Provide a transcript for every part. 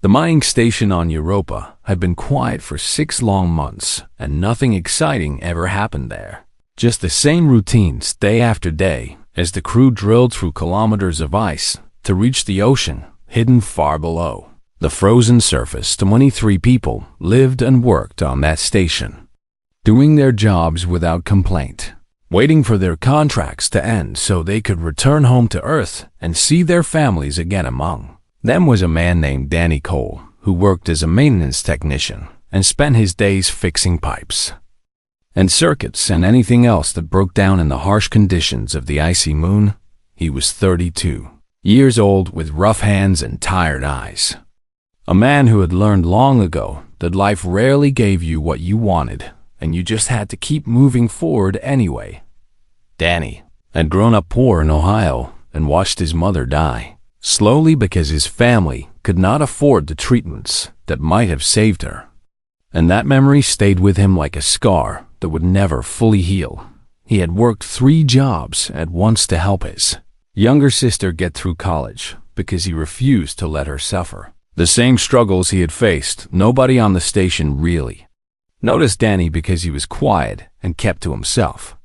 The mining station on Europa had been quiet for 6 long months, and nothing exciting ever happened there. Just the same routines day after day as the crew drilled through kilometers of ice to reach the ocean hidden far below. The frozen surface, 23 people lived and worked on that station, doing their jobs without complaint, waiting for their contracts to end so they could return home to Earth and see their families again. Among them was a man named Danny Cole, who worked as a maintenance technician and spent his days fixing pipes and circuits and anything else that broke down in the harsh conditions of the icy moon. He was 32 years old with rough hands and tired eyes. A man who had learned long ago that life rarely gave you what you wanted, and you just had to keep moving forward anyway. Danny had grown up poor in Ohio and watched his mother die slowly because his family could not afford the treatments that might have saved her. And that memory stayed with him like a scar that would never fully heal. He had worked 3 jobs at once to help his younger sister get through college because he refused to let her suffer the same struggles he had faced. Nobody on the station really noticed Danny because he was quiet and kept to himself.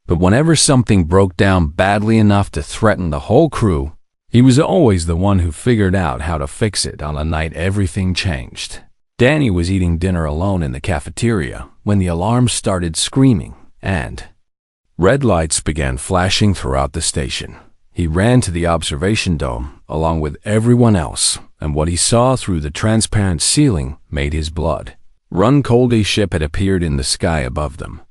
But whenever something broke down badly enough to threaten the whole crew, he was always the one who figured out how to fix it on a night everything changed. Danny was eating dinner alone in the cafeteria when the alarm started screaming and red lights began flashing throughout the station. He ran to the observation dome along with everyone else, and what he saw through the transparent ceiling made his blood run cold. A ship had appeared in the sky above them,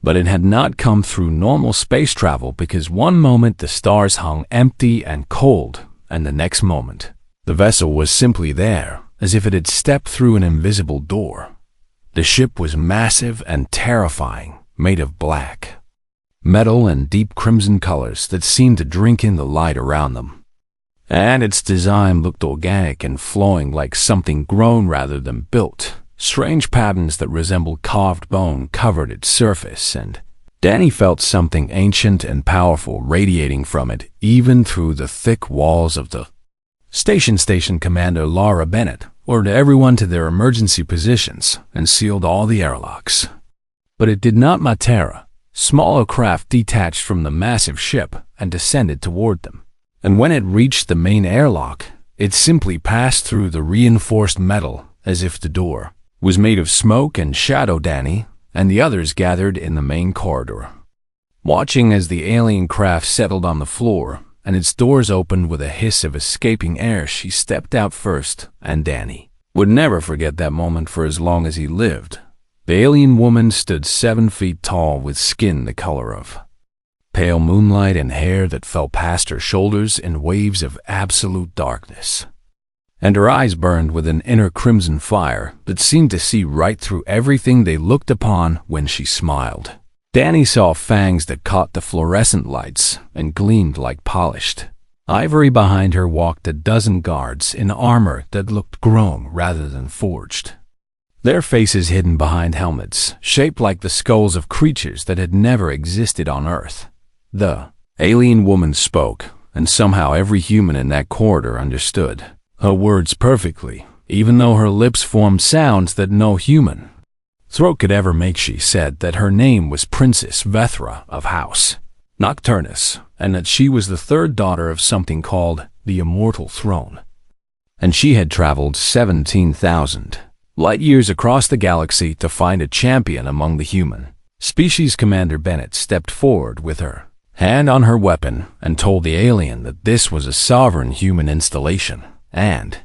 but it had not come through normal space travel, because one moment the stars hung empty and cold, and the next moment the vessel was simply there, as if it had stepped through an invisible door. The ship was massive and terrifying, made of black metal and deep crimson colors that seemed to drink in the light around them. And its design looked organic and flowing, like something grown rather than built. Strange patterns that resembled carved bone covered its surface, and Danny felt something ancient and powerful radiating from it, even through the thick walls of the station. Station Commander Laura Bennett ordered everyone to their emergency positions and sealed all the airlocks. But it did not matter. Smaller craft detached from the massive ship and descended toward them. And when it reached the main airlock, it simply passed through the reinforced metal as if the door was made of smoke and shadow. Danny and the others gathered in the main corridor, watching as the alien craft settled on the floor and its doors opened with a hiss of escaping air. She stepped out first, and Danny would never forget that moment for as long as he lived. The alien woman stood 7 feet tall, with skin the color of pale moonlight and hair that fell past her shoulders in waves of absolute darkness. And her eyes burned with an inner crimson fire that seemed to see right through everything they looked upon when she smiled. Danny saw fangs that caught the fluorescent lights and gleamed like polished ivory. Behind her walked a dozen guards in armor that looked grown rather than forged, their faces hidden behind helmets shaped like the skulls of creatures that had never existed on Earth. The alien woman spoke, and somehow every human in that corridor understood her words perfectly, even though her lips formed sounds that no human throat could ever make. She said that her name was Princess Vethra of House Nocturnus, and that she was the 3rd daughter of something called the Immortal Throne, and she had traveled 17,000 light years across the galaxy to find a champion among the human species. Commander Bennett stepped forward with her hand on her weapon and told the alien that this was a sovereign human installation, and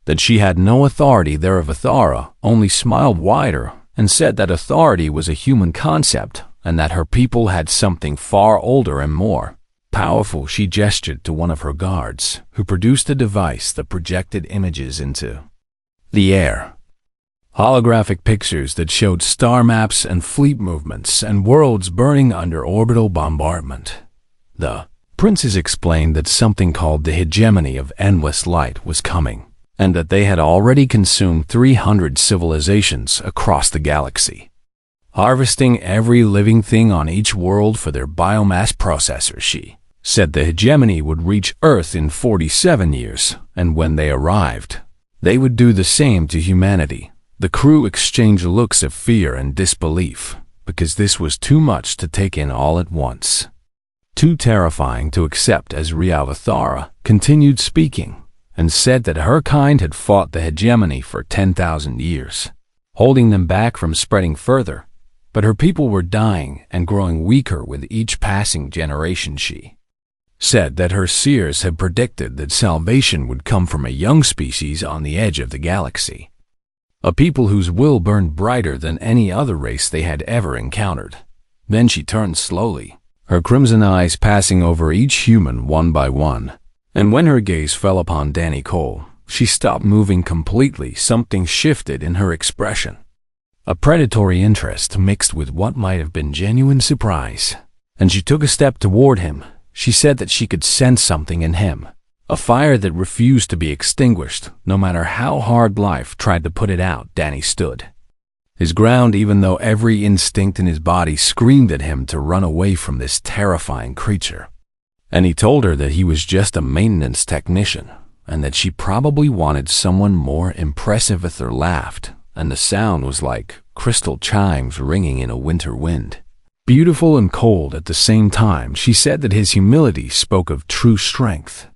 that she had no authority there. Vethra only smiled wider and said that authority was a human concept, and that her people had something far older and more powerful. She gestured to one of her guards, who produced a device that projected images into the air. Holographic pictures that showed star maps and fleet movements and worlds burning under orbital bombardment. The princes explained that something called the hegemony of endless light was coming, and that they had already consumed 300 civilizations across the galaxy, harvesting every living thing on each world for their biomass processors. She said the hegemony would reach Earth in 47 years, and when they arrived, They would do the same to humanity. The crew exchanged looks of fear and disbelief, because this was too much to take in all at once. Too terrifying to accept, as Riavathara continued speaking, and said that her kind had fought the hegemony for 10,000 years, holding them back from spreading further, but her people were dying and growing weaker with each passing generation. She said that her seers had predicted that salvation would come from a young species on the edge of the galaxy, a people whose will burned brighter than any other race they had ever encountered. Then she turned slowly, her crimson eyes passing over each human one by one, and when her gaze fell upon Danny Cole, she stopped moving completely. Something shifted in her expression, a predatory interest mixed with what might have been genuine surprise, and she took a step toward him. She said that she could sense something in him, a fire that refused to be extinguished, no matter how hard life tried to put it out. Danny stood his ground, even though every instinct in his body screamed at him to run away from this terrifying creature. And he told her that he was just a maintenance technician, and that she probably wanted someone more impressive. Ether laughed, and the sound was like crystal chimes ringing in a winter wind. Beautiful and cold at the same time. She said that his humility spoke of true strength,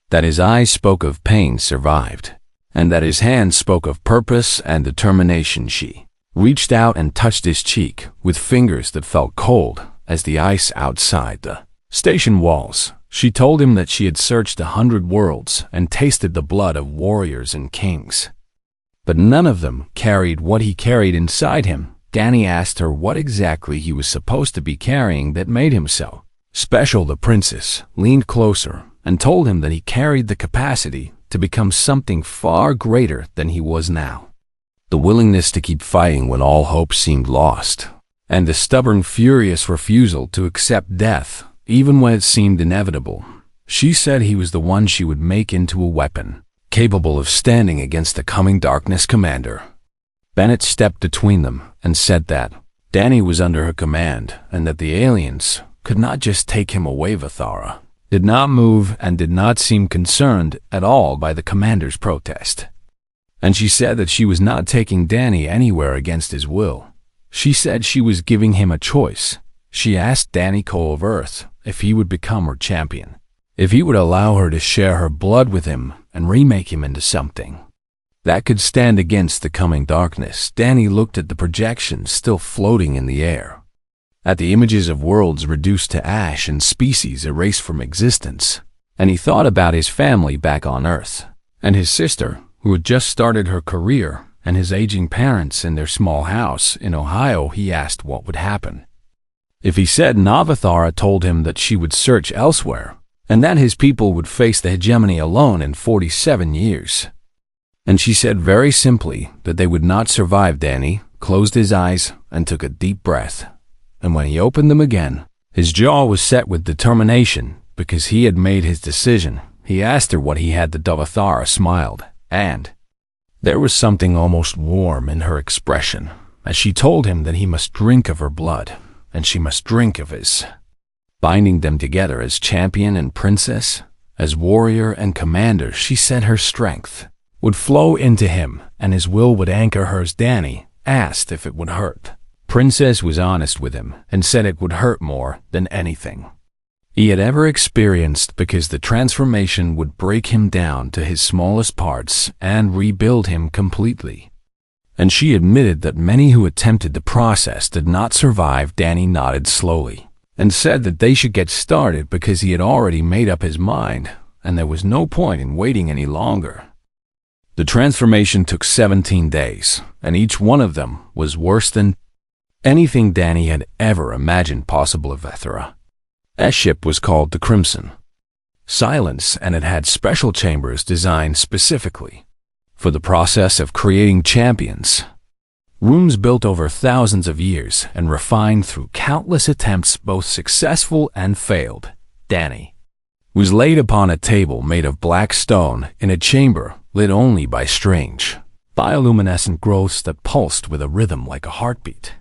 that his eyes spoke of pain survived, and that his hands spoke of purpose and determination. She reached out and touched his cheek with fingers that felt cold as the ice outside the station walls. She told him that she had searched 100 worlds and tasted the blood of warriors and kings, but none of them carried what he carried inside him. Danny asked her what exactly he was supposed to be carrying that made him so special. The princess leaned closer and told him that he carried the capacity to become something far greater than he was now. The willingness to keep fighting when all hope seemed lost, and the stubborn, furious refusal to accept death, even when it seemed inevitable. She said he was the one she would make into a weapon, capable of standing against the coming darkness. Commander Bennett stepped between them and said that Danny was under her command and that the aliens could not just take him away. Vathara did not move and did not seem concerned at all by the commander's protest. And she said that she was not taking Danny anywhere against his will. She said she was giving him a choice. She asked Danny Cole of Earth if he would become her champion, if he would allow her to share her blood with him and remake him into something that could stand against the coming darkness. Danny looked at the projections still floating in the air, at the images of worlds reduced to ash and species erased from existence, and he thought about his family back on Earth, and his sister, who had just started her career, and his aging parents in their small house in Ohio. He asked what would happen if he said Navathara told him that she would search elsewhere, and that his people would face the hegemony alone in 47 years. And she said very simply that they would not survive. Danny closed his eyes and took a deep breath, and when he opened them again, his jaw was set with determination because he had made his decision. He asked her what he had. The Davathara smiled, and there was something almost warm in her expression as she told him that he must drink of her blood, and she must drink of his, binding them together as champion and princess, as warrior and commander. She said her strength would flow into him, and his will would anchor hers. Danny asked if it would hurt. Princess was honest with him and said it would hurt more than anything he had ever experienced, because the transformation would break him down to his smallest parts and rebuild him completely. And she admitted that many who attempted the process did not survive. Danny nodded slowly and said that they should get started because he had already made up his mind, and there was no point in waiting any longer. The transformation took 17 days, and each one of them was worse than anything Danny had ever imagined possible. Of Ethera. That ship was called the Crimson Silence, and it had special chambers designed specifically for the process of creating champions. Rooms built over thousands of years and refined through countless attempts, both successful and failed. Danny was laid upon a table made of black stone in a chamber lit only by strange, bioluminescent growths that pulsed with a rhythm like a heartbeat,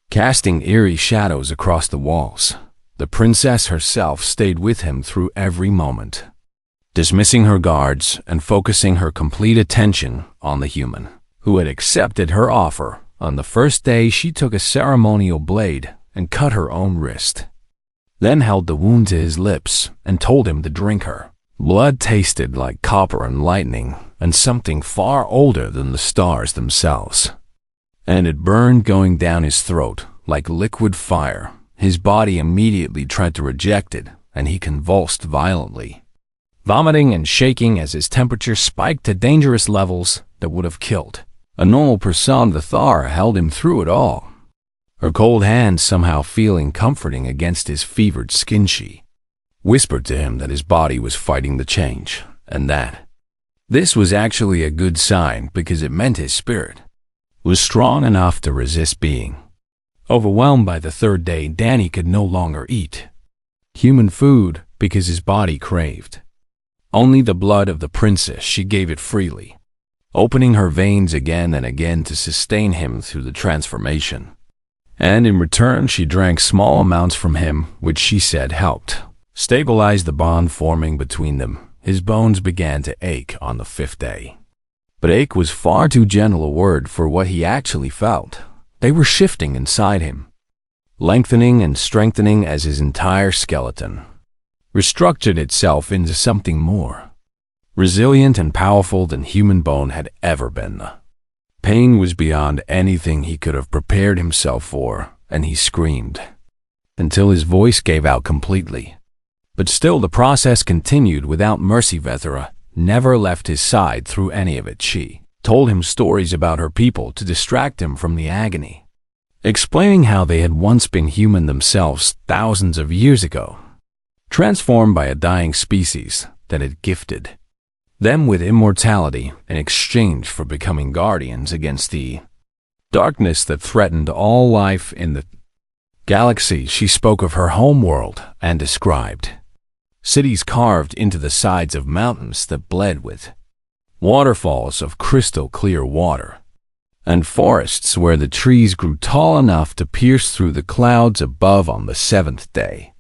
casting eerie shadows across the walls. The princess herself stayed with him through every moment, dismissing her guards and focusing her complete attention on the human, who had accepted her offer. On the first day, she took a ceremonial blade and cut her own wrist, then held the wound to his lips and told him to drink her blood. Tasted like copper and lightning and something far older than the stars themselves, and it burned going down his throat like liquid fire. His body immediately tried to reject it, and he convulsed violently, vomiting and shaking as his temperature spiked to dangerous levels that would have killed a normal person. The Thar held him through it all, her cold hand somehow feeling comforting against his fevered skin. She whispered to him that his body was fighting the change, and that this was actually a good sign because it meant his spirit was strong enough to resist being overwhelmed. By the third day, Danny could no longer eat human food because his body craved only the blood of the princess. She gave it freely, opening her veins again and again to sustain him through the transformation. And in return, she drank small amounts from him, which she said helped stabilize the bond forming between them. His bones began to ache on the fifth day, but ache was far too gentle a word for what he actually felt. They were shifting inside him, lengthening and strengthening as his entire skeleton restructured itself into something more resilient and powerful than human bone had ever been. The pain was beyond anything he could have prepared himself for, and he screamed until his voice gave out completely. But still the process continued without mercy. Vethera never left his side through any of it. She told him stories about her people to distract him from the agony, explaining how they had once been human themselves thousands of years ago, transformed by a dying species that had gifted them with immortality in exchange for becoming guardians against the darkness that threatened all life in the galaxy. She spoke of her homeworld and described cities carved into the sides of mountains that bled with waterfalls of crystal clear water, and forests where the trees grew tall enough to pierce through the clouds above. On the seventh day,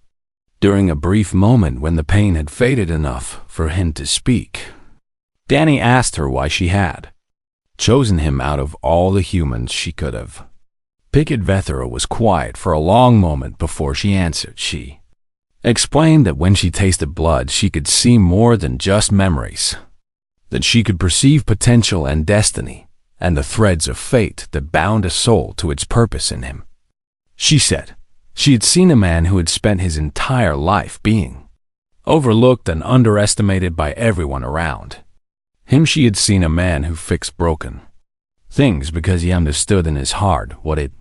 during a brief moment when the pain had faded enough for him to speak, Danny asked her why she had chosen him out of all the humans she could have picked. Vethera was quiet for a long moment before she answered. She explained that when she tasted blood, she could see more than just memories, that she could perceive potential and destiny, and the threads of fate that bound a soul to its purpose in him. She said she had seen a man who had spent his entire life being overlooked and underestimated by everyone around him. She had seen a man who fixed broken things because he understood in his heart what it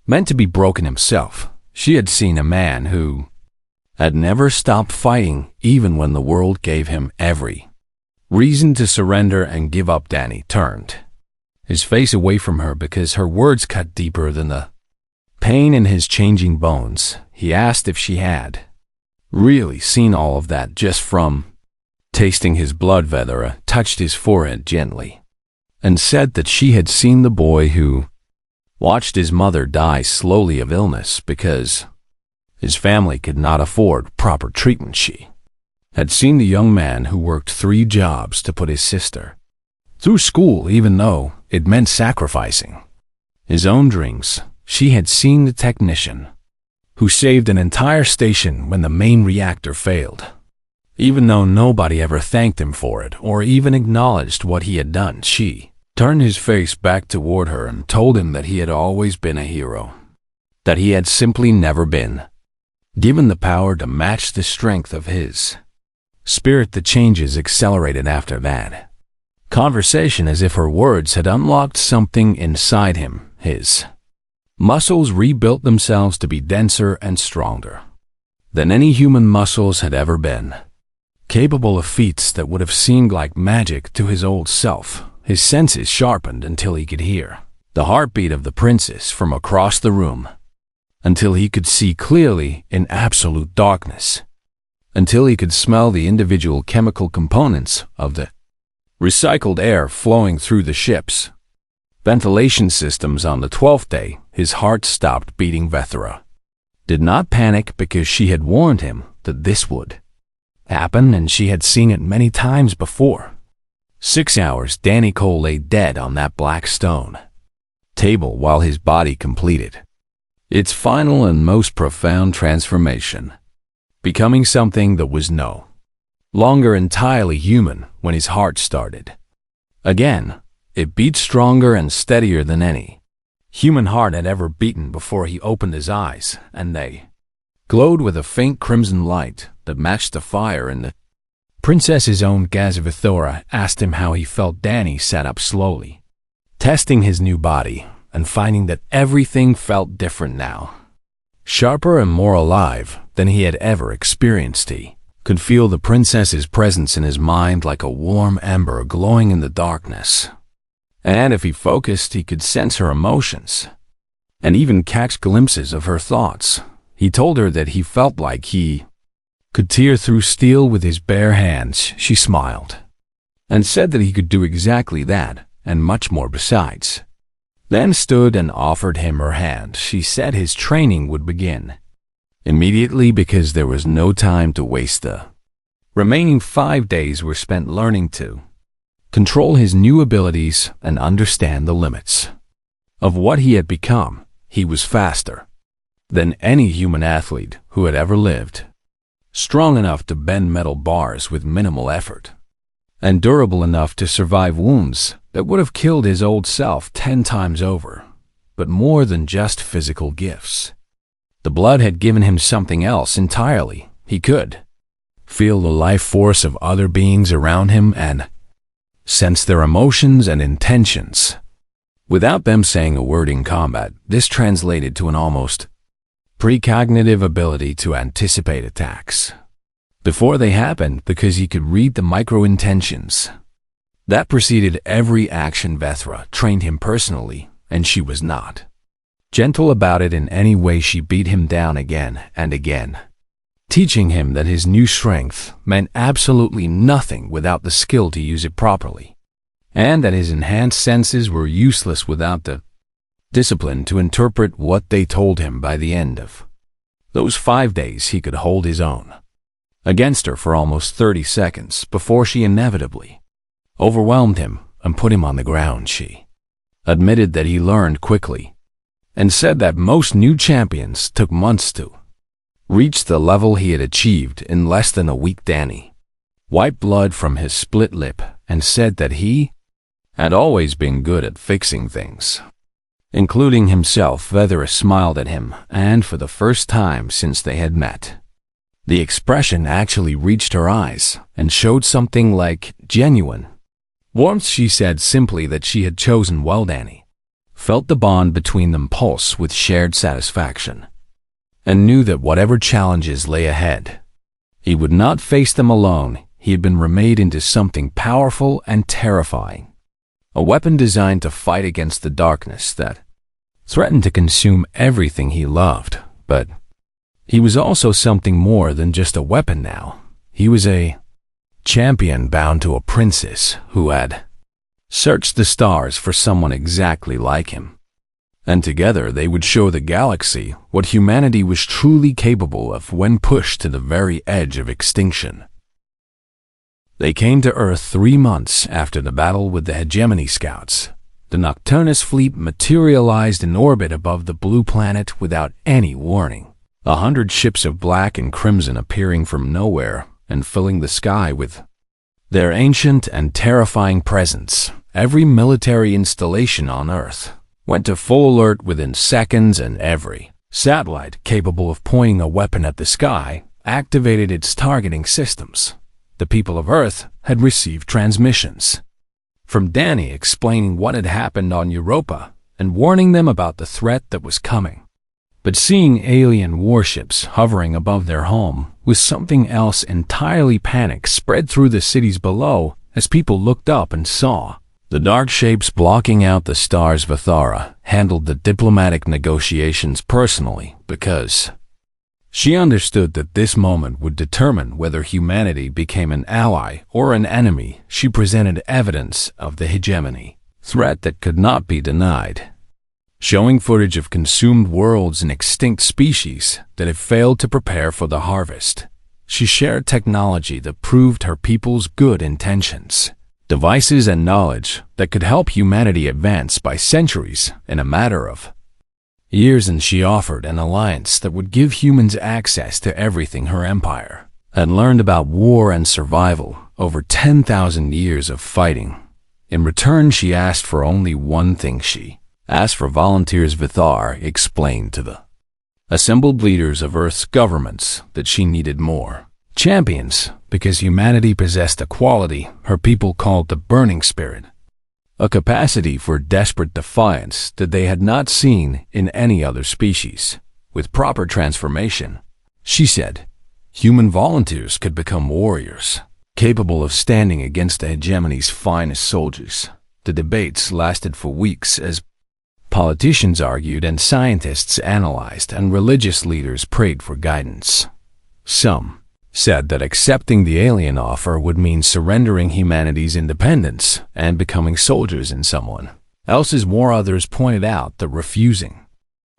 meant to be broken himself. She had seen a man who had never stopped fighting even when the world gave him every reason to surrender and give up. Danny turned his face away from her because her words cut deeper than the pain in his changing bones. He asked if she had really seen all of that just from tasting his blood. Vethera touched his forehead gently and said that she had seen the boy who watched his mother die slowly of illness because his family could not afford proper treatment. She had seen the young man who worked 3 jobs to put his sister through school, even though it meant sacrificing his own dreams. She had seen the technician who saved an entire station when the main reactor failed, even though nobody ever thanked him for it or even acknowledged what he had done. She turned his face back toward her and told him that he had always been a hero, that he had simply never been given the power to match the strength of his spirit. The changes accelerated after that conversation as if her words had unlocked something inside him. His muscles rebuilt themselves to be denser and stronger than any human muscles had ever been, capable of feats that would have seemed like magic to his old self. His senses sharpened until he could hear the heartbeat of the princess from across the room, until he could see clearly in absolute darkness, until he could smell the individual chemical components of the recycled air flowing through the ship's ventilation systems. On the 12th day, his heart stopped beating. Vethera did not panic because she had warned him that this would happen, and she had seen it many times before. 6 hours, Danny Cole lay dead on that black stone table while his body completed its final and most profound transformation, becoming something that was no longer entirely human when his heart started. Again, it beat stronger and steadier than any human heart had ever beaten before he opened his eyes, and they glowed with a faint crimson light that matched the fire in the princess's own Gazavithora. Asked him how he felt. Danny sat up slowly, testing his new body and finding that everything felt different now, sharper and more alive than he had ever experienced. He could feel the princess's presence in his mind like a warm ember glowing in the darkness, and if he focused, he could sense her emotions and even catch glimpses of her thoughts. He told her that he felt like he could tear through steel with his bare hands. She smiled and said that he could do exactly that and much more besides, then stood and offered him her hand. She said his training would begin immediately because there was no time to waste. The remaining 5 days were spent learning to control his new abilities and understand the limits of what he had become. He was faster than any human athlete who had ever lived, strong enough to bend metal bars with minimal effort, and durable enough to survive wounds that would have killed his old self 10 times over. But more than just physical gifts, the blood had given him something else entirely. He could feel the life force of other beings around him and sense their emotions and intentions without them saying a word in combat. This translated to an almost precognitive ability to anticipate attacks before they happened, because he could read the micro-intentions that preceded every action. Vethra trained him personally, and she was not gentle about it in any way. She beat him down again and again, teaching him that his new strength meant absolutely nothing without the skill to use it properly, and that his enhanced senses were useless without the discipline to interpret what they told him. By the end of those 5 days, he could hold his own against her for almost 30 seconds before she inevitably overwhelmed him and put him on the ground. She admitted that he learned quickly and said that most new champions took months to reach the level he had achieved in less than a week. Danny wiped blood from his split lip and said that he had always been good at fixing things, including himself. Vethra smiled at him, and for the first time since they had met, the expression actually reached her eyes and showed something like genuine warmth. She said simply that she had chosen well. Danny felt the bond between them pulse with shared satisfaction and knew that whatever challenges lay ahead, he would not face them alone. He had been remade into something powerful and terrifying, a weapon designed to fight against the darkness that threatened to consume everything he loved. But he was also something more than just a weapon now. He was a champion bound to a princess who had searched the stars for someone exactly like him, and together they would show the galaxy what humanity was truly capable of when pushed to the very edge of extinction. They came to Earth 3 months after the battle with the Hegemony Scouts. The Nocturnus fleet materialized in orbit above the blue planet without any warning. 100 ships of black and crimson appearing from nowhere and filling the sky with their ancient and terrifying presence. Every military installation on Earth went to full alert within seconds, and every satellite capable of pointing a weapon at the sky activated its targeting systems. The people of Earth had received transmissions from Danny explaining what had happened on Europa and warning them about the threat that was coming. But seeing alien warships hovering above their home was something else entirely. Panic spread through the cities below as people looked up and saw the dark shapes blocking out the stars. Vethra handled the diplomatic negotiations personally because she understood that this moment would determine whether humanity became an ally or an enemy. She presented evidence of the hegemony threat that could not be denied, showing footage of consumed worlds and extinct species that had failed to prepare for the harvest. She shared technology that proved her people's good intentions, devices and knowledge that could help humanity advance by centuries in a matter of years, and she offered an alliance that would give humans access to everything her empire had learned about war and survival over 10,000 years of fighting. In return, she asked for only one thing. She asked for volunteers. Vithar explained to the assembled leaders of Earth's governments that she needed more champions because humanity possessed a quality her people called the burning spirit, a capacity for desperate defiance that they had not seen in any other species. With proper transformation, she said, human volunteers could become warriors, capable of standing against the hegemony's finest soldiers. The debates lasted for weeks as politicians argued and scientists analyzed and religious leaders prayed for guidance. Some said that accepting the alien offer would mean surrendering humanity's independence and becoming soldiers in someone else's war. Others pointed out that refusing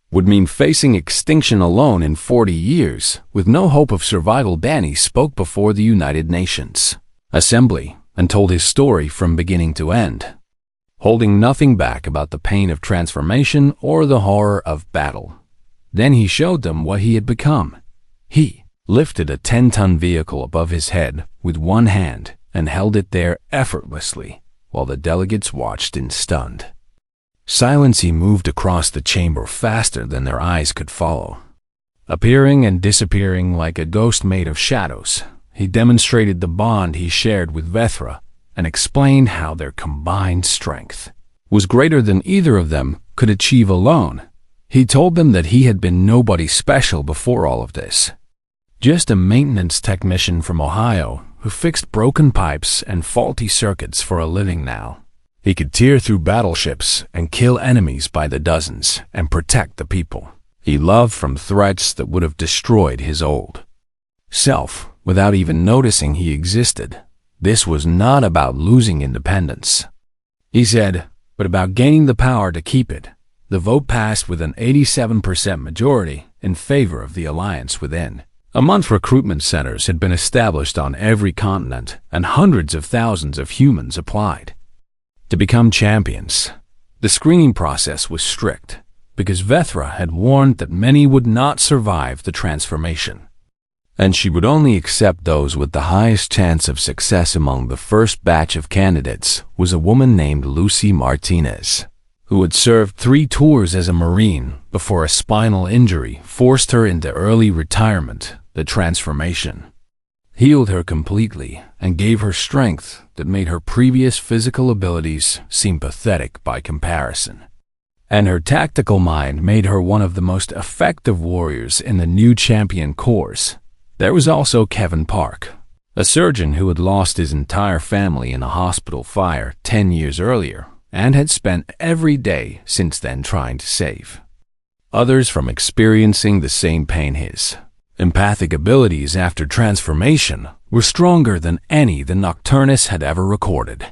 would mean facing extinction alone in 40 years with no hope of survival. Danny spoke before the United Nations Assembly and told his story from beginning to end, holding nothing back about the pain of transformation or the horror of battle. Then he showed them what he had become. He lifted a 10-ton vehicle above his head with one hand and held it there effortlessly while the delegates watched in stunned silence. He moved across the chamber faster than their eyes could follow, appearing and disappearing like a ghost made of shadows. He demonstrated the bond he shared with Vethra and explained how their combined strength was greater than either of them could achieve alone. He told them that he had been nobody special before all of this, just a maintenance technician from Ohio who fixed broken pipes and faulty circuits for a living. Now he could tear through battleships and kill enemies by the dozens and protect the people he loved from threats that would have destroyed his old self without even noticing he existed. This was not about losing independence, he said, but about gaining the power to keep it. The vote passed with an 87% majority in favor of the alliance. Within a month, recruitment centers had been established on every continent, and hundreds of thousands of humans applied to become champions. The screening process was strict because Vethra had warned that many would not survive the transformation, and she would only accept those with the highest chance of success. Among the first batch of candidates was a woman named Lucy Martinez, who had served 3 tours as a Marine before a spinal injury forced her into early retirement. The transformation healed her completely and gave her strength that made her previous physical abilities seem pathetic by comparison. And her tactical mind made her one of the most effective warriors in the new champion corps. There was also Kevin Park, a surgeon who had lost his entire family in a hospital fire 10 years earlier and had spent every day since then trying to save others from experiencing the same pain. His empathic abilities after transformation were stronger than any the Nocturnus had ever recorded,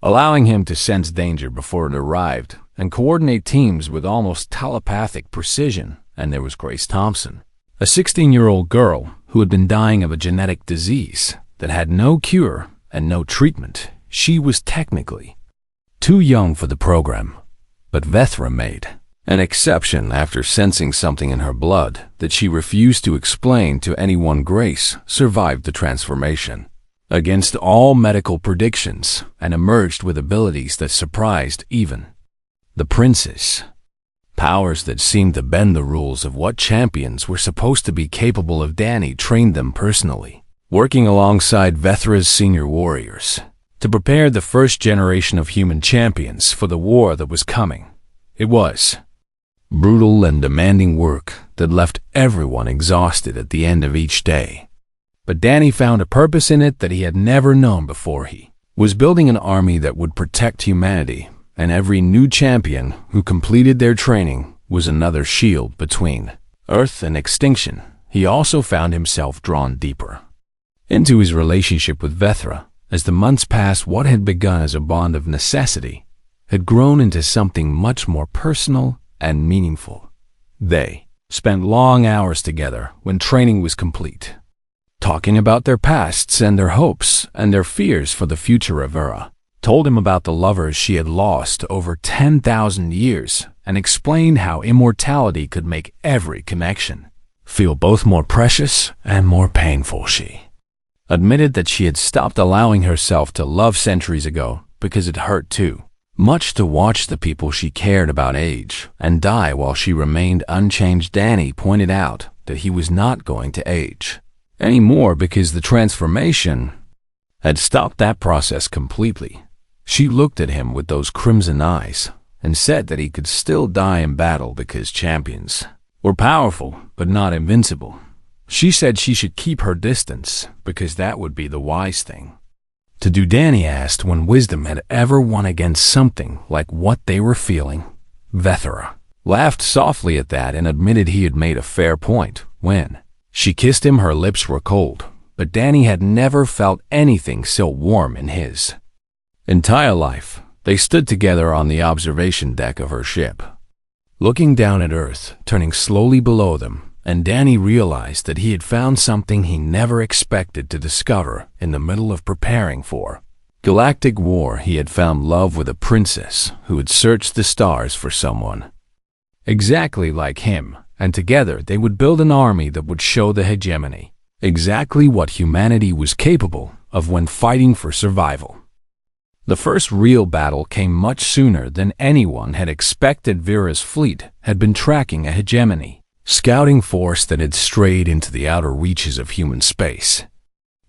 allowing him to sense danger before it arrived and coordinate teams with almost telepathic precision. And there was Grace Thompson, a 16-year-old girl who had been dying of a genetic disease that had no cure and no treatment. She was technically too young for the program, but Vethra made an exception after sensing something in her blood that she refused to explain to anyone. Grace survived the transformation against all medical predictions and emerged with abilities that surprised even the princess, powers that seemed to bend the rules of what champions were supposed to be capable of. Danny trained them personally, working alongside Vethra's senior warriors to prepare the first generation of human champions for the war that was coming. It was brutal and demanding work that left everyone exhausted at the end of each day. But Danny found a purpose in it that he had never known before. He was building an army that would protect humanity, and every new champion who completed their training was another shield between Earth and extinction. He also found himself drawn deeper into his relationship with Vethra. As the months passed, what had begun as a bond of necessity had grown into something much more personal and meaningful. They spent long hours together when training was complete, talking about their pasts and their hopes and their fears for the future of Ura. Told him about the lovers she had lost over 10,000 years and explained how immortality could make every connection feel both more precious and more painful. She admitted that she had stopped allowing herself to love centuries ago because it hurt too much to watch the people she cared about age and die while she remained unchanged. Danny pointed out that he was not going to age anymore because the transformation had stopped that process completely. She looked at him with those crimson eyes and said that he could still die in battle because champions were powerful but not invincible. She said she should keep her distance because that would be the wise thing to do. Danny asked when wisdom had ever won against something like what they were feeling. Vethra laughed softly at that and admitted he had made a fair point. When she kissed him, her lips were cold, but Danny had never felt anything so warm in his entire life. They stood together on the observation deck of her ship, looking down at Earth, turning slowly below them, and Danny realized that he had found something he never expected to discover in the middle of preparing for Galactic War. He had found love with a princess who had searched the stars for someone exactly like him, and together they would build an army that would show the hegemony exactly what humanity was capable of when fighting for survival. The first real battle came much sooner than anyone had expected. Vera's fleet had been tracking a hegemony scouting force that had strayed into the outer reaches of human space.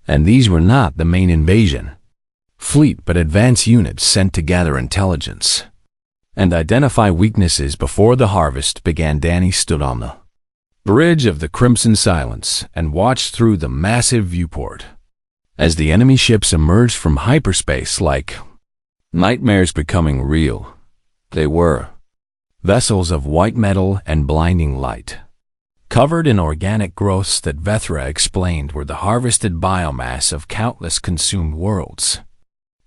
And these were not the main invasion fleet, but advance units sent to gather intelligence and identify weaknesses before the harvest began. Danny stood on the bridge of the Crimson Silence and watched through the massive viewport as the enemy ships emerged from hyperspace like nightmares becoming real. They were vessels of white metal and blinding light, covered in organic growths that Vethra explained were the harvested biomass of countless consumed worlds,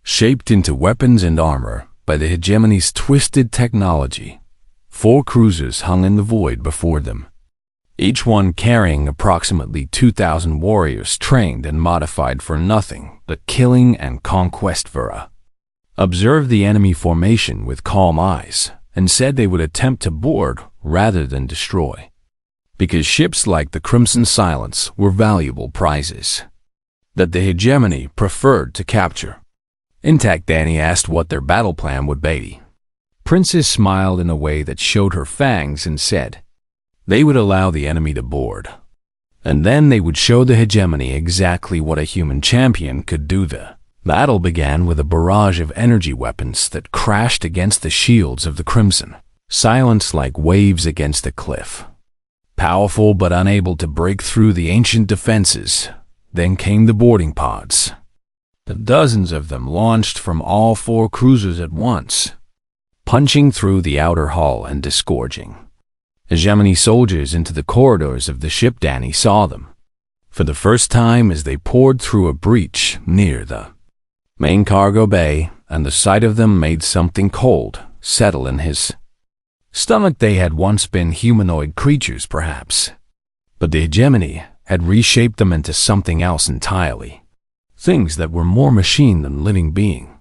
shaped into weapons and armor by the hegemony's twisted technology. 4 cruisers hung in the void before them, each one carrying approximately 2,000 warriors trained and modified for nothing but killing and conquest. Vera observed the enemy formation with calm eyes and said they would attempt to board rather than destroy, because ships like the Crimson Silence were valuable prizes that the hegemony preferred to capture intact. Danny asked what their battle plan would be. Princess smiled in a way that showed her fangs and said they would allow the enemy to board, and then they would show the hegemony exactly what a human champion could do. The battle began with a barrage of energy weapons that crashed against the shields of the Crimson Silence like waves against a cliff, powerful but unable to break through the ancient defenses. Then came the boarding pods. The dozens of them launched from all 4 cruisers at once, punching through the outer hull and disgorging hegemony soldiers into the corridors of the ship. Danny saw them for the first time as they poured through a breach near the main cargo bay, and the sight of them made something cold settle in his stomach. They had once been humanoid creatures, perhaps, but the hegemony had reshaped them into something else entirely, things that were more machine than living being.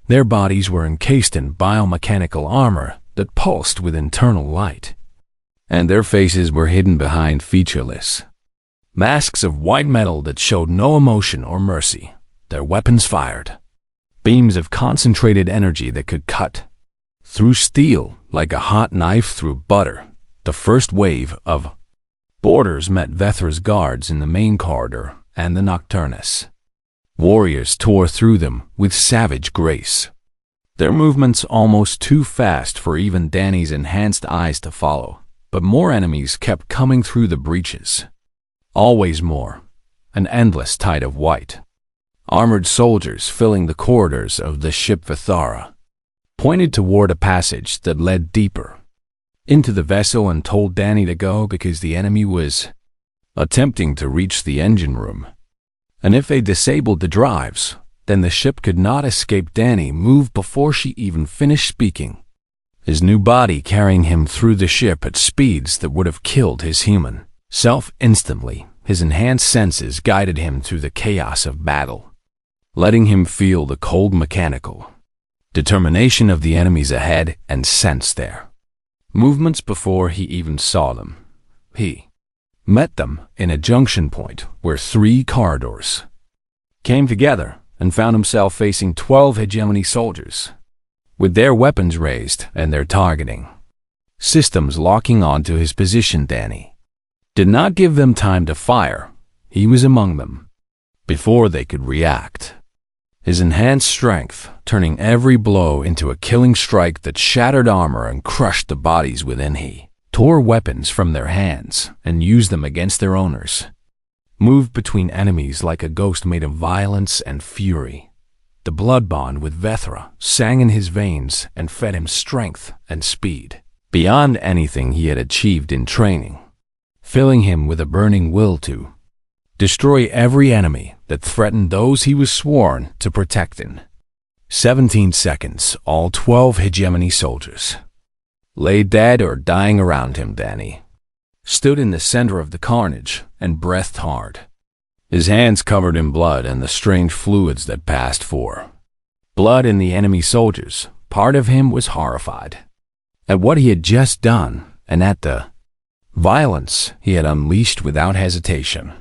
Their bodies were encased in biomechanical armor that pulsed with internal light, and their faces were hidden behind featureless masks of white metal that showed no emotion or mercy. Their weapons fired beams of concentrated energy that could cut through steel like a hot knife through butter. The first wave of boarders met Vethra's guards in the main corridor, and the Nocturnus warriors tore through them with savage grace, their movements almost too fast for even Danny's enhanced eyes to follow. But more enemies kept coming through the breaches. Always more. An endless tide of white armored soldiers filling the corridors of the ship. Vethra pointed toward a passage that led deeper into the vessel and told Danny to go because the enemy was attempting to reach the engine room, and if they disabled the drives, then the ship could not escape. Danny moved before she even finished speaking, his new body carrying him through the ship at speeds that would have killed his human self instantly. his enhanced senses guided him through the chaos of battle, letting him feel the cold mechanical determination of the enemies ahead and sense their movements before he even saw them. He met them in a junction point where 3 corridors came together and found himself facing 12 hegemony soldiers, with their weapons raised and their targeting systems locking onto his position. Danny did not give them time to fire. He was among them before they could react, his enhanced strength turning every blow into a killing strike that shattered armor and crushed the bodies within. He tore weapons from their hands and used them against their owners, moved between enemies like a ghost made of violence and fury. The blood bond with Vethra sang in his veins and fed him strength and speed beyond anything he had achieved in training, filling him with a burning will to destroy every enemy that threatened those he was sworn to protect. In 17 seconds, all 12 hegemony soldiers lay dead or dying around him. Danny stood in the center of the carnage and breathed hard, his hands covered in blood and the strange fluids that passed for blood in the enemy soldiers. Part of him was horrified at what he had just done and at the violence he had unleashed without hesitation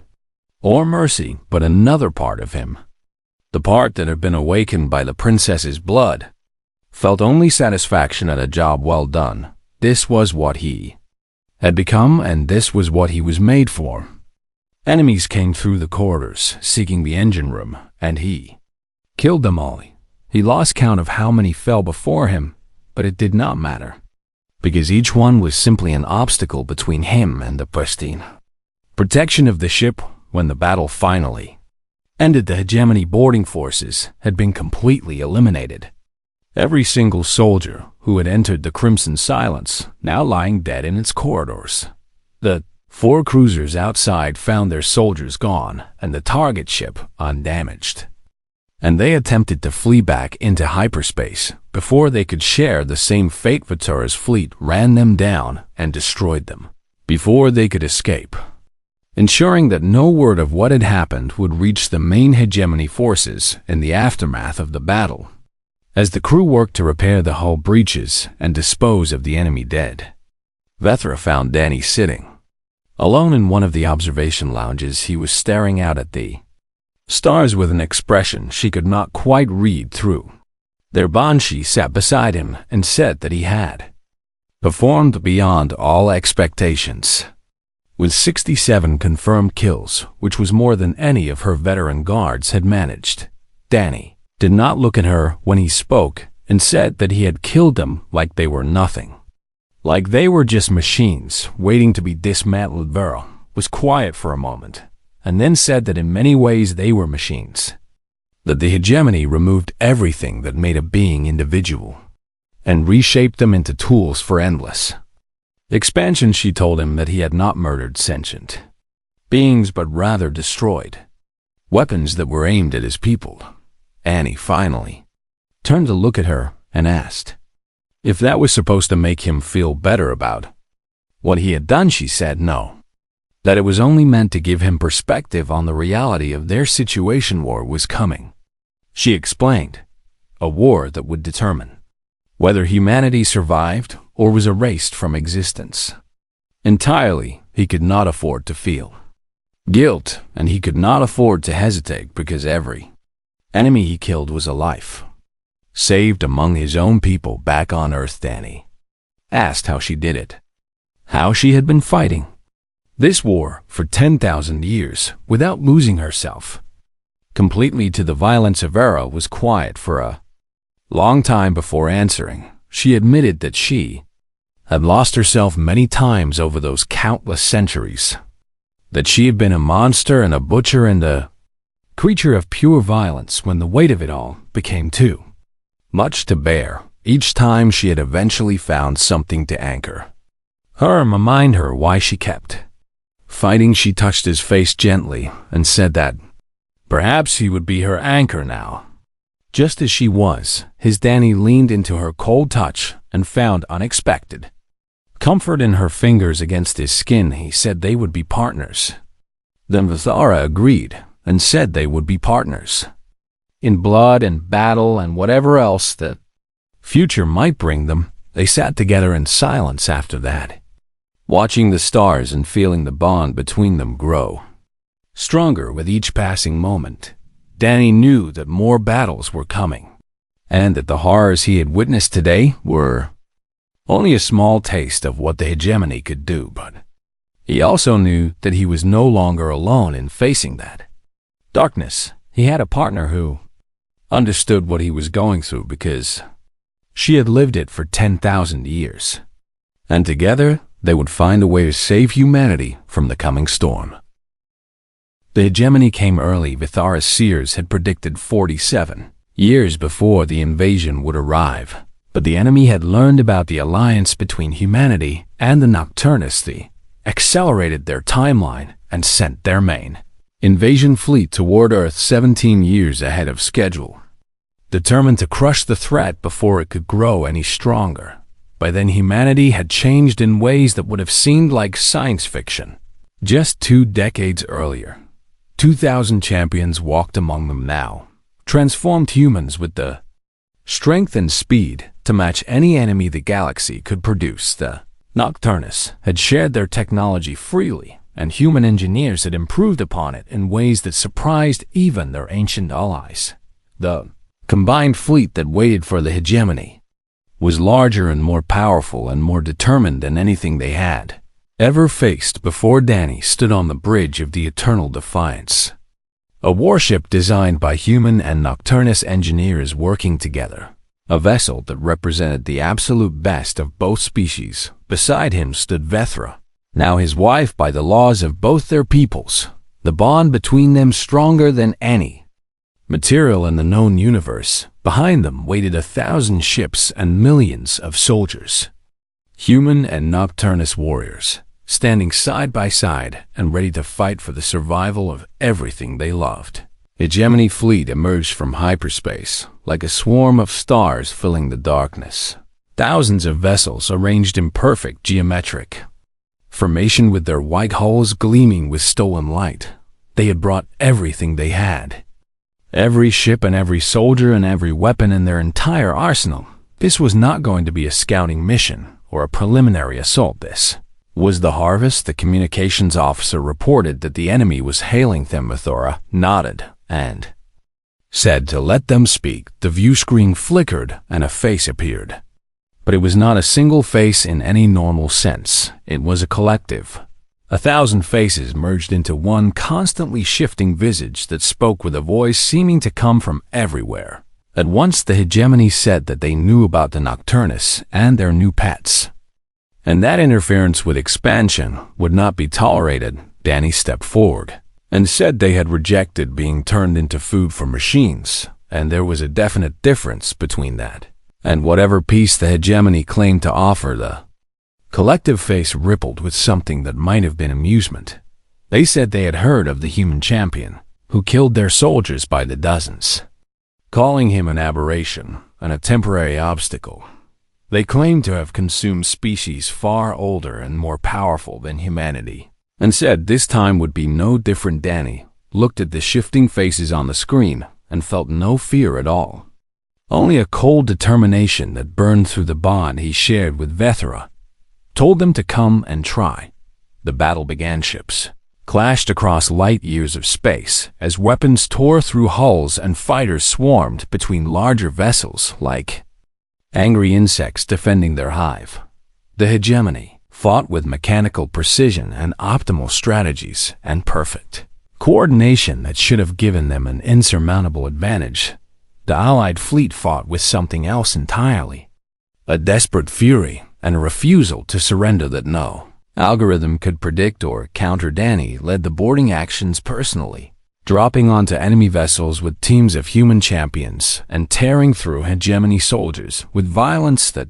or mercy, but another part of him, the part that had been awakened by the princess's blood, felt only satisfaction at a job well done. This was what he had become, and this was what he was made for. Enemies came through the corridors, seeking the engine room, and he killed them all. He lost count of how many fell before him, but it did not matter, because each one was simply an obstacle between him and the pristine protection of the ship. When the battle finally ended, the hegemony boarding forces had been completely eliminated. Every single soldier who had entered the Crimson Silence now lying dead in its corridors. The 4 cruisers outside found their soldiers gone and the target ship undamaged, and they attempted to flee back into hyperspace before they could share the same fate. Vatura's fleet ran them down and destroyed them before they could escape, ensuring that no word of what had happened would reach the main hegemony forces in the aftermath of the battle. As the crew worked to repair the hull breaches and dispose of the enemy dead, Vethra found Danny sitting alone in one of the observation lounges. He was staring out at the stars with an expression she could not quite read through. Their Banshee sat beside him and said that he had performed beyond all expectations, with 67 confirmed kills, which was more than any of her veteran guards had managed. Danny did not look at her when he spoke and said that he had killed them like they were nothing, like they were just machines waiting to be dismantled. Vera was quiet for a moment and then said that in many ways they were machines, that the hegemony removed everything that made a being individual and reshaped them into tools for endless expansion. She told him that he had not murdered sentient beings, but rather destroyed weapons that were aimed at his people. Annie finally turned to look at her and asked if that was supposed to make him feel better about what he had done. She said no, that it was only meant to give him perspective on the reality of their situation. War was coming, she explained, a war that would determine whether humanity survived or was erased from existence. Entirely, he could not afford to feel guilt, and he could not afford to hesitate, because every enemy he killed was a life saved among his own people back on Earth. Danny asked how she did it, how she had been fighting this war for 10,000 years without losing herself completely to the violence. Vera was quiet for a long time before answering. She admitted that she had lost herself many times over those countless centuries, that she had been a monster and a butcher and a creature of pure violence when the weight of it all became too much to bear. Each time she had eventually found something to anchor her and remind her why she kept fighting. She touched his face gently and said that perhaps he would be her anchor now. Just as she was, his Danny leaned into her cold touch and found unexpected comfort in her fingers against his skin. He said they would be partners Then Vithara agreed and said they would be partners in blood and battle and whatever else the future might bring them. They sat together in silence after that, watching the stars and feeling the bond between them grow stronger with each passing moment. Danny knew that more battles were coming, and that the horrors he had witnessed today were only a small taste of what the hegemony could do, but he also knew that he was no longer alone in facing that darkness. He had a partner who understood what he was going through because she had lived it for 10,000 years, and together they would find a way to save humanity from the coming storm. The hegemony came early. Vithara's seers had predicted 47 years before the invasion would arrive, but the enemy had learned about the alliance between humanity and the Nocturnus. They accelerated their timeline and sent their main invasion fleet toward Earth 17 years ahead of schedule, determined to crush the threat before it could grow any stronger. By then, humanity had changed in ways that would have seemed like science fiction just 2 decades earlier. 2,000 champions walked among them now, transformed humans with the strength and speed to match any enemy the galaxy could produce. The Nocturnus had shared their technology freely, and human engineers had improved upon it in ways that surprised even their ancient allies. The combined fleet that waited for the hegemony was larger and more powerful and more determined than anything they had ever faced before. Danny stood on the bridge of the Eternal Defiance, a warship designed by human and Nocturnus engineers working together, a vessel that represented the absolute best of both species. Beside him stood Vethra, now his wife by the laws of both their peoples, the bond between them stronger than any material in the known universe. Behind them waited 1,000 ships and millions of soldiers, human and Nocturnus warriors, standing side by side and ready to fight for the survival of everything they loved. The hegemony fleet emerged from hyperspace like a swarm of stars filling the darkness. Thousands of vessels arranged in perfect geometric formation with their white hulls gleaming with stolen light. They had brought everything they had, every ship and every soldier and every weapon in their entire arsenal. This was not going to be a scouting mission or a preliminary assault. This was the harvest. The communications officer reported that the enemy was hailing them. Vithara nodded and said to let them speak. The view screen flickered and a face appeared. But it was not a single face in any normal sense. It was a collective. 1,000 faces merged into one constantly shifting visage that spoke with a voice seeming to come from everywhere. At once the hegemony said that they knew about the Nocturnus and their new pets, and that interference with expansion would not be tolerated. Danny stepped forward and said they had rejected being turned into food for machines, and there was a definite difference between that and whatever peace the hegemony claimed to offer. The collective face rippled with something that might have been amusement. They said they had heard of the human champion who killed their soldiers by the dozens, calling him an aberration and a temporary obstacle. They claimed to have consumed species far older and more powerful than humanity, and said this time would be no different. Danny looked at the shifting faces on the screen and felt no fear at all, only a cold determination that burned through the bond he shared with Vethra told them to come and try. The battle began. Ships clashed across light years of space as weapons tore through hulls and fighters swarmed between larger vessels like angry insects defending their hive. The hegemony fought with mechanical precision and optimal strategies and perfect coordination that should have given them an insurmountable advantage. The Allied fleet fought with something else entirely, a desperate fury and a refusal to surrender that no algorithm could predict or counter. Danny led the boarding actions personally, dropping onto enemy vessels with teams of human champions and tearing through hegemony soldiers with violence that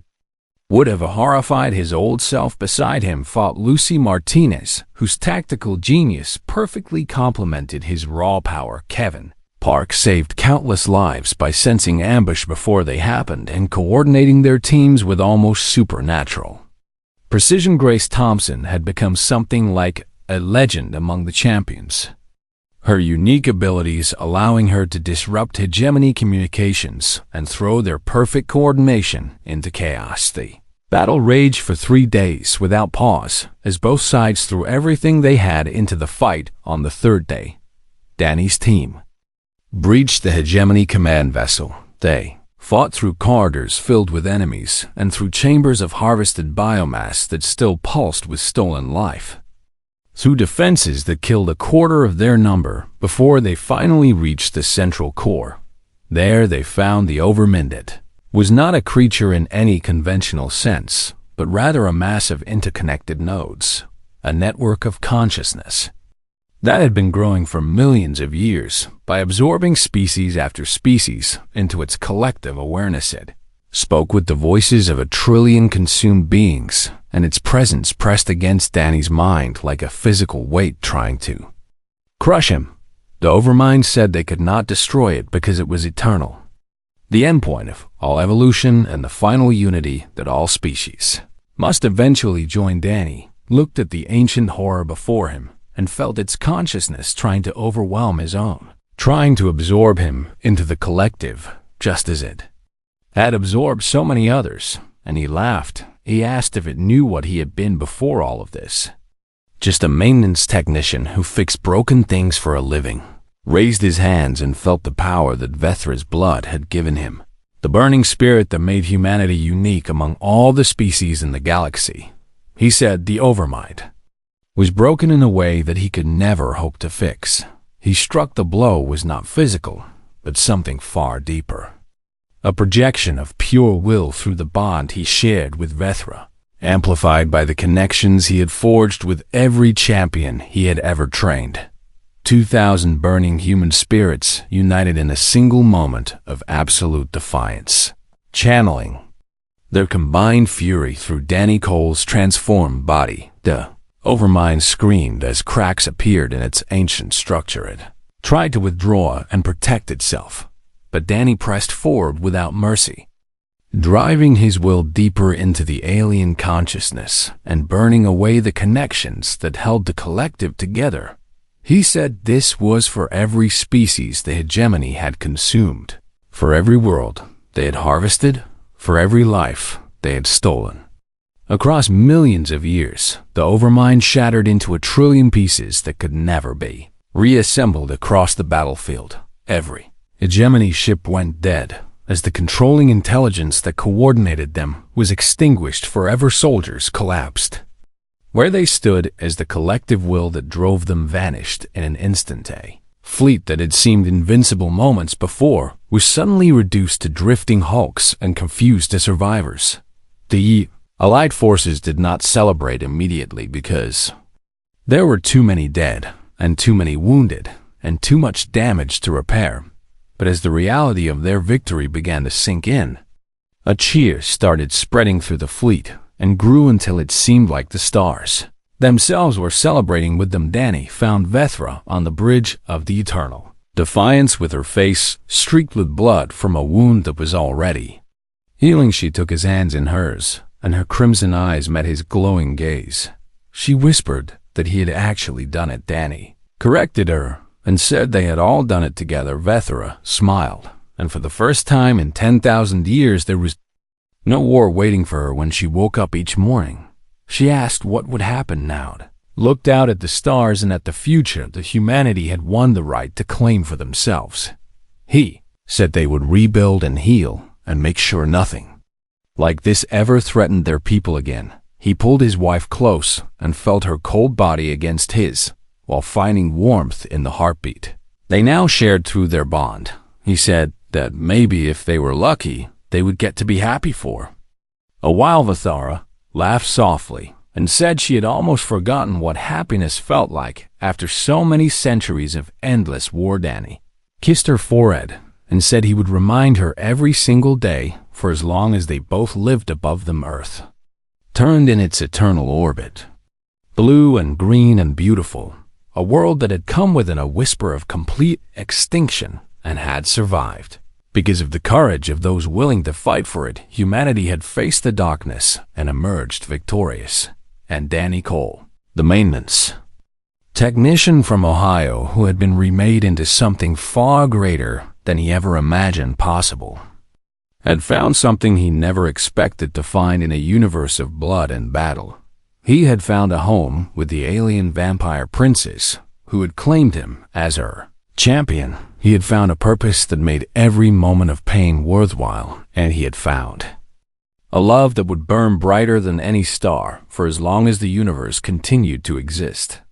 would have horrified his old self. Beside him fought Lucy Martinez, whose tactical genius perfectly complemented his raw power. Kevin Park saved countless lives by sensing ambush before they happened and coordinating their teams with almost supernatural precision. Grace Thompson had become something like a legend among the champions. Her unique abilities allowing her to disrupt hegemony communications and throw their perfect coordination into chaos. The battle raged for 3 days without pause, as both sides threw everything they had into the fight. On the third day, Danny's team breached the hegemony command vessel. They fought through corridors filled with enemies and through chambers of harvested biomass that still pulsed with stolen life, through defenses that killed a quarter of their number before they finally reached the central core. There they found the Overminded was not a creature in any conventional sense, but rather a mass of interconnected nodes, a network of consciousness that had been growing for millions of years by absorbing species after species into its collective awareness. It spoke with the voices of 1 trillion consumed beings, and its presence pressed against Danny's mind like a physical weight trying to crush him. The Overmind said they could not destroy it because it was eternal, the endpoint of all evolution and the final unity that all species must eventually join. Danny looked at the ancient horror before him and felt its consciousness trying to overwhelm his own, trying to absorb him into the collective, just as it had absorbed so many others. And he laughed. He asked if it knew what he had been before all of this. Just a maintenance technician who fixed broken things for a living. Raised his hands and felt the power that Vethra's blood had given him, the burning spirit that made humanity unique among all the species in the galaxy. He said the Overmind was broken in a way that he could never hope to fix. He struck the blow was not physical, but something far deeper. A projection of pure will through the bond he shared with Vethra, amplified by the connections he had forged with every champion he had ever trained. 2,000 burning human spirits united in a single moment of absolute defiance, channeling their combined fury through Danny Cole's transformed body. The Overmind screamed as cracks appeared in its ancient structure. It tried to withdraw and protect itself, but Danny pressed forward without mercy, driving his will deeper into the alien consciousness and burning away the connections that held the collective together. He said this was for every species the hegemony had consumed, for every world they had harvested, for every life they had stolen. Across millions of years, the Overmind shattered into 1 trillion pieces that could never be reassembled across the battlefield. Every hegemony ship went dead, as the controlling intelligence that coordinated them was extinguished. Forever soldiers collapsed where they stood as the collective will that drove them vanished in an instant. A fleet that had seemed invincible moments before was suddenly reduced to drifting hulks and confused as survivors. The Allied forces did not celebrate immediately because there were too many dead and too many wounded and too much damage to repair. But as the reality of their victory began to sink in, a cheer started spreading through the fleet and grew until it seemed like the stars themselves were celebrating with them. Danny found Vethra on the bridge of the Eternal Defiance with her face streaked with blood from a wound that was already healing. She took his hands in hers, and her crimson eyes met his glowing gaze. She whispered that he had actually done it. Danny corrected her and said they had all done it together. Vethra smiled, and for the first time in 10,000 years there was no war waiting for her when she woke up each morning. She asked what would happen now. Looked out at the stars and at the future that humanity had won the right to claim for themselves. He said they would rebuild and heal and make sure nothing like this ever threatened their people again. He pulled his wife close and felt her cold body against his, while finding warmth in the heartbeat they now shared through their bond. He said that maybe if they were lucky, they would get to be happy for a while. Vethra laughed softly and said she had almost forgotten what happiness felt like after so many centuries of endless war. Danny kissed her forehead and said he would remind her every single day for as long as they both lived above them. Earth turned in its eternal orbit, blue and green and beautiful, a world that had come within a whisper of complete extinction and had survived. Because of the courage of those willing to fight for it, humanity had faced the darkness and emerged victorious. And Danny Cole, the maintenance technician from Ohio who had been remade into something far greater than he ever imagined possible, had found something he never expected to find in a universe of blood and battle. He had found a home with the alien vampire princess who had claimed him as her champion. He had found a purpose that made every moment of pain worthwhile, and he had found a love that would burn brighter than any star for as long as the universe continued to exist.